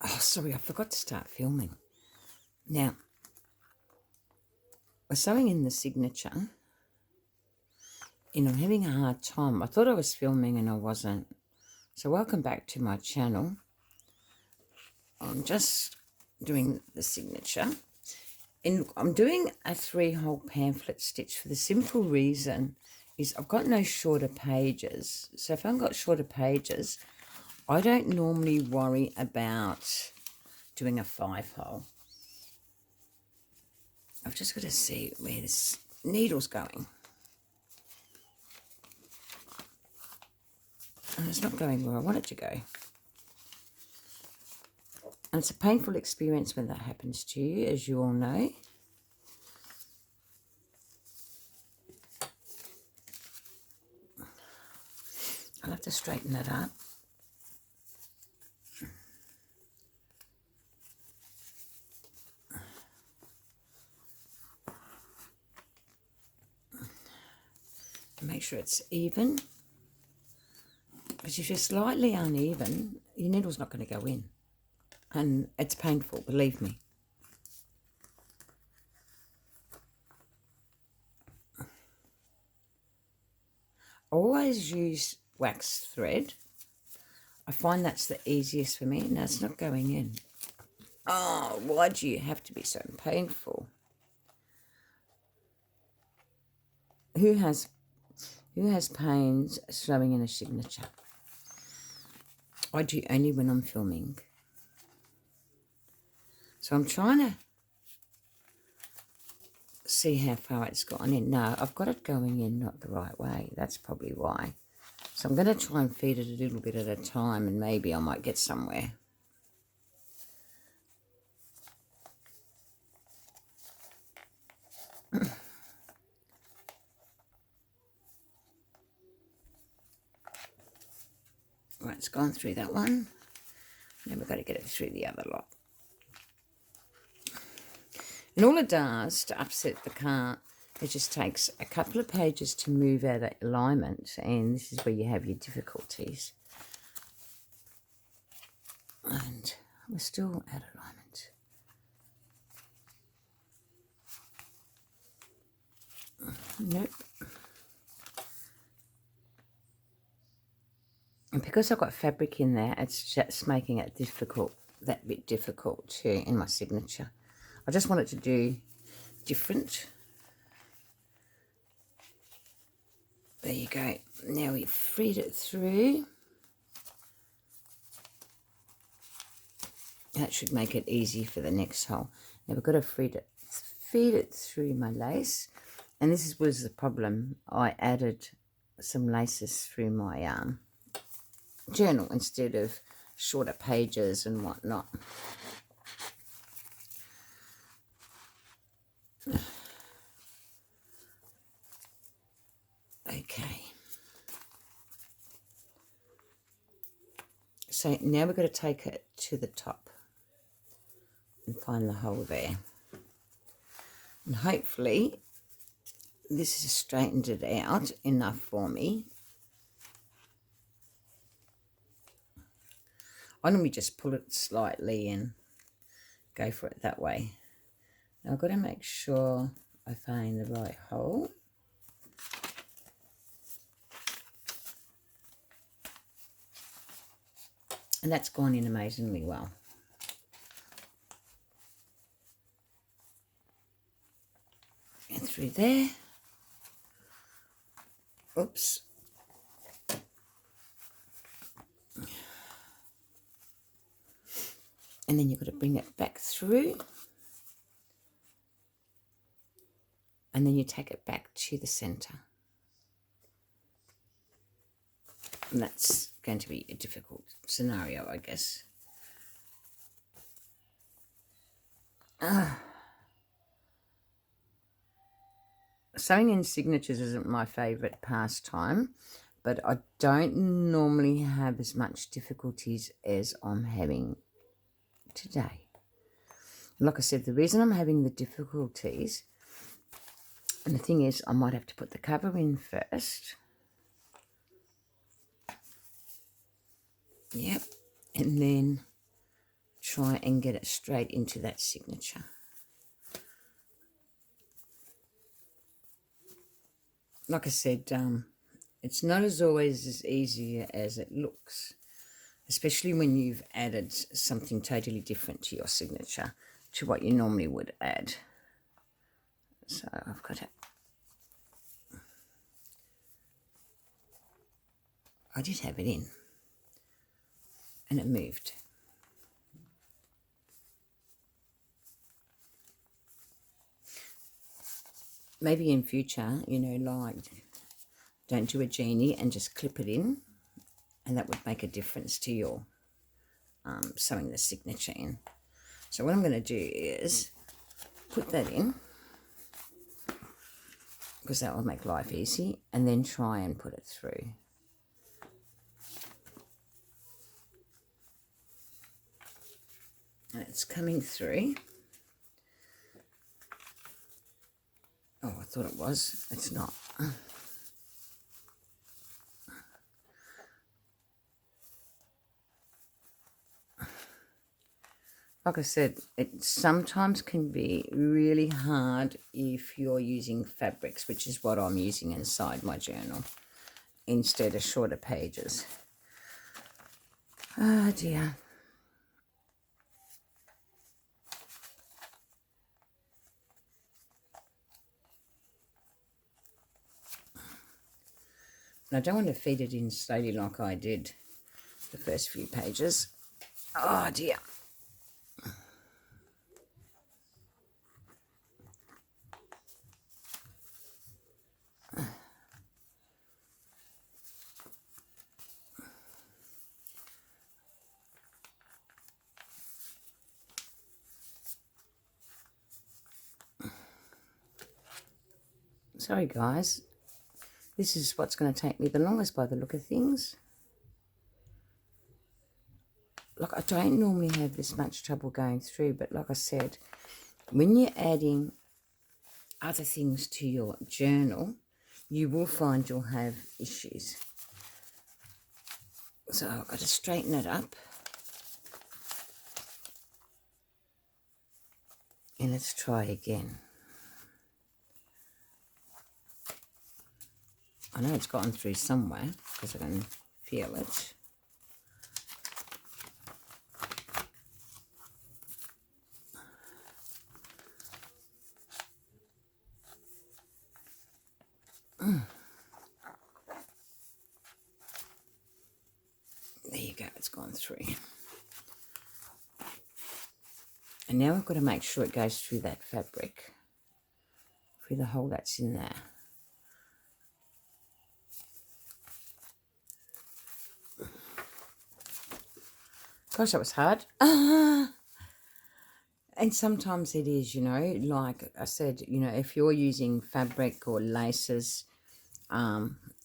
Oh, sorry, I forgot to start filming. Now, we're sewing in the signature, and I'm having a hard time. I thought I was filming and I wasn't. So welcome back to my channel. I'm just doing the signature. And I'm doing a 3-hole pamphlet stitch for the simple reason is I've got no shorter pages. So if I've got shorter pages, I don't normally worry about doing a 5-hole. I've just got to see where this needle's going. And it's not going where I want it to go. And it's a painful experience when that happens to you, as you all know. I'll have to straighten that up. Make sure it's even. Because if you're slightly uneven, your needle's not going to go in. And it's painful, believe me. Always use wax thread. I find that's the easiest for me. Now it's not going in. Oh, why do you have to be so painful? Who has pains sewing in a signature? I do only when I'm filming. So I'm trying to see how far it's gone in. No, I've got it going in not the right way. That's probably why. So I'm going to try and feed it a little bit at a time and maybe I might get somewhere. Right, it's gone through that one. Now we've got to get it through the other lot. And all it does to upset the cart, it just takes a couple of pages to move out of alignment, and this is where you have your difficulties. And we're still out of alignment. Nope. And because I've got fabric in there, it's just making it difficult, that bit difficult too in my signature. I just wanted to do different. There you go. Now we've freed it through. That should make it easy for the next hole. Now we've got to feed it through my lace. And this was the problem. I added some laces through my journal instead of shorter pages and whatnot. Okay. So now we've got to take it to the top and find the hole there. And hopefully this has straightened it out enough for me. I normally just pull it slightly and go for it that way. Now I've got to make sure I find the right hole. And that's gone in amazingly well. And through there. Oops. And then you've got to bring it back through. And then you take it back to the center. And that's going to be a difficult scenario, I guess. Sewing in signatures isn't my favourite pastime, but I don't normally have as much difficulties as I'm having today. Like I said, the reason I'm having the difficulties, and the thing is, I might have to put the cover in first. Yep. And then try and get it straight into that signature. Like I said, it's not always as easy as it looks, especially when you've added something totally different to your signature, to what you normally would add. So I've got it. I did have it in, and it moved. Maybe in future, you know, like, don't do a genie and just clip it in, and that would make a difference to your sewing the signature in. So what I'm going to do is put that in, because that will make life easy, and then try and put it through. And it's coming through. Oh, I thought it was. It's not. Like I said, it sometimes can be really hard if you're using fabrics, which is what I'm using inside my journal, instead of shorter pages. Oh dear. And I don't want to feed it in slowly like I did the first few pages. Oh dear. Sorry guys, this is what's going to take me the longest by the look of things. Look, I don't normally have this much trouble going through, but like I said, when you're adding other things to your journal, you will find you'll have issues. So I've got to straighten it up. And let's try again. I know it's gotten through somewhere because I can feel it. There you go, it's gone through. And now I've got to make sure it goes through that fabric, through the hole that's in there. Gosh, that was hard. And sometimes it is, you know, like I said, you know, if you're using fabric or laces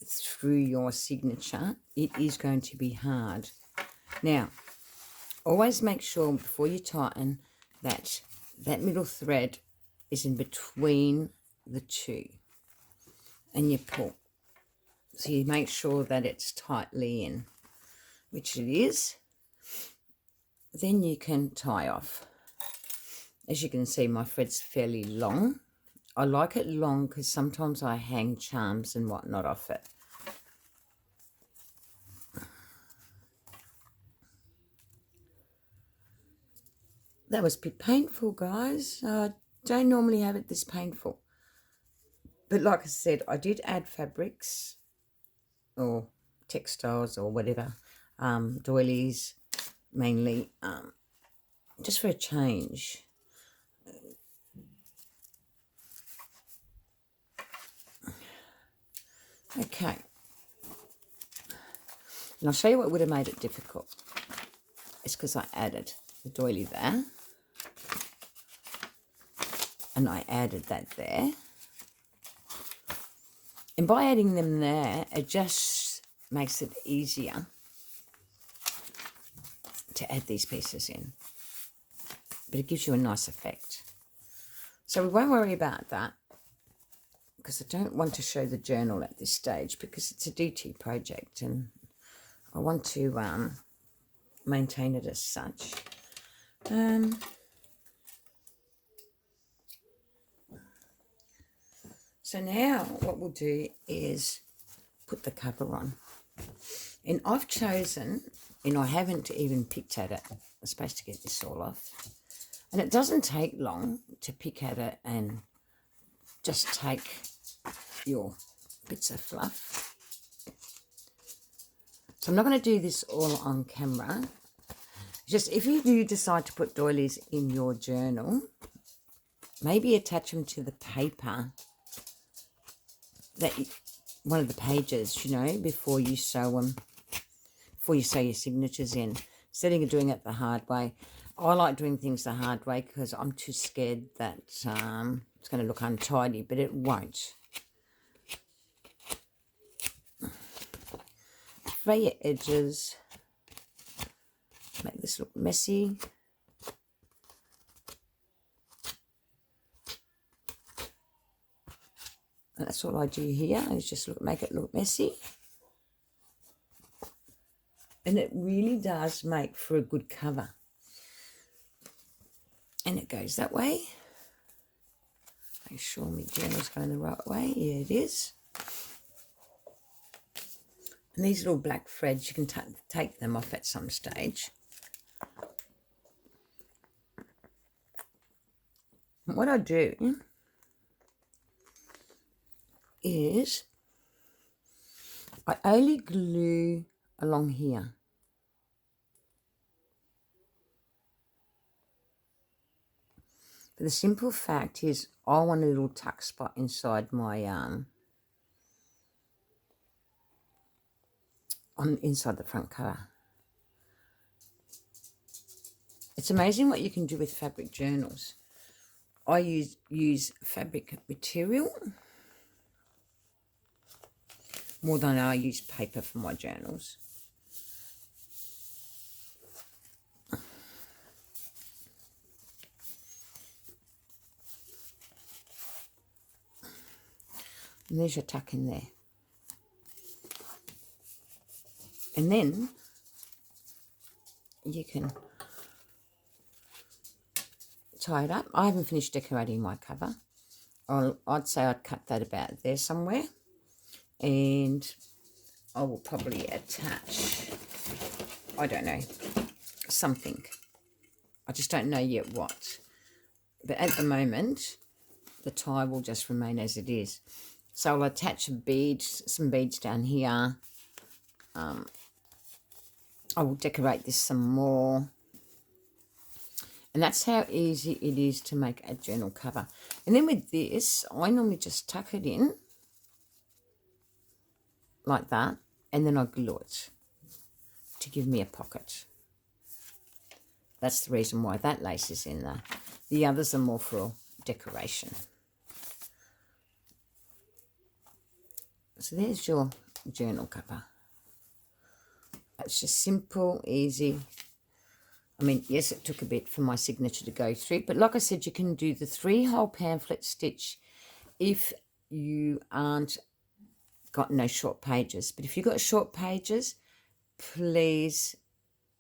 through your signature, it is going to be hard. Now, always make sure before you tighten that that middle thread is in between the two, and you pull. So you make sure that it's tightly in, which it is. Then you can tie off. As you can see, my thread's fairly long. I like it long because sometimes I hang charms and whatnot off it. That was a bit painful, guys. I don't normally have it this painful. But like I said, I did add fabrics or textiles or whatever, doilies mainly, just for a change. Okay. And I'll show you what would have made it difficult. It's because I added the doily there. And I added that there. And by adding them there, it just makes it easier to add these pieces in. But it gives you a nice effect. So we won't worry about that, because I don't want to show the journal at this stage because it's a DT project and I want to maintain it as such. So now what we'll do is put the cover on. And I've chosen, and I haven't even picked at it. I'm supposed to get this all off. And it doesn't take long to pick at it and just take your bits of fluff. So I'm not going to do this all on camera. Just if you do decide to put doilies in your journal, maybe attach them to the paper, one of the pages, you know, before you sew them, before you sew your signatures in, instead of doing it the hard way. I like doing things the hard way because I'm too scared that it's going to look untidy, but it won't. Fray your edges, make this look messy. And that's all I do here, is just make it look messy. And it really does make for a good cover. And it goes that way. Make sure my journal's going the right way. Yeah, it is. And these little black threads, you can take them off at some stage. And what I do is I only glue along here. But the simple fact is I want a little tuck spot inside my inside the front cover. It's amazing what you can do with fabric journals. I use fabric material more than I use paper for my journals. And there's your tuck in there. And then you can tie it up. I haven't finished decorating my cover. I'd say I'd cut that about there somewhere. And I will probably attach, I don't know, something. I just don't know yet what. But at the moment, the tie will just remain as it is. So I'll attach a bead, some beads down here. I will decorate this some more. And that's how easy it is to make a journal cover. And then with this, I normally just tuck it in like that, and then I glue it to give me a pocket. That's the reason why that lace is in there. The others are more for decoration. So there's your journal cover. It's just simple, easy. I mean, yes, it took a bit for my signature to go through, but like I said, you can do the 3-hole pamphlet stitch if you aren't got no short pages. But if you've got short pages, please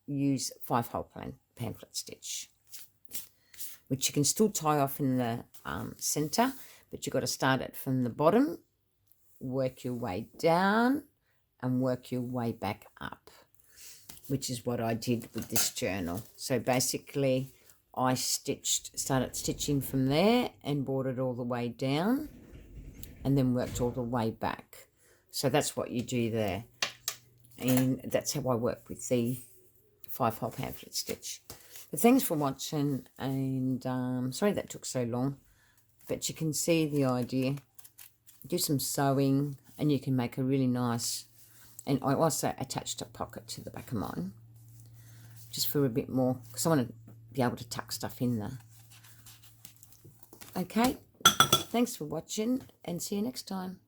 use 5-hole pamphlet stitch, which you can still tie off in the center, but you've got to start it from the bottom, work your way down, and work your way back up, which is what I did with this journal. So basically, I started stitching from there and brought it all the way down, and then worked all the way back. So that's what you do there. And that's how I work with the 5-hole pamphlet stitch. But thanks for watching, and sorry that took so long, but you can see the idea. Do some sewing and you can make a really nice, and I also attached a pocket to the back of mine just for a bit more, because I want to be able to tuck stuff in there. Okay, thanks for watching and see you next time.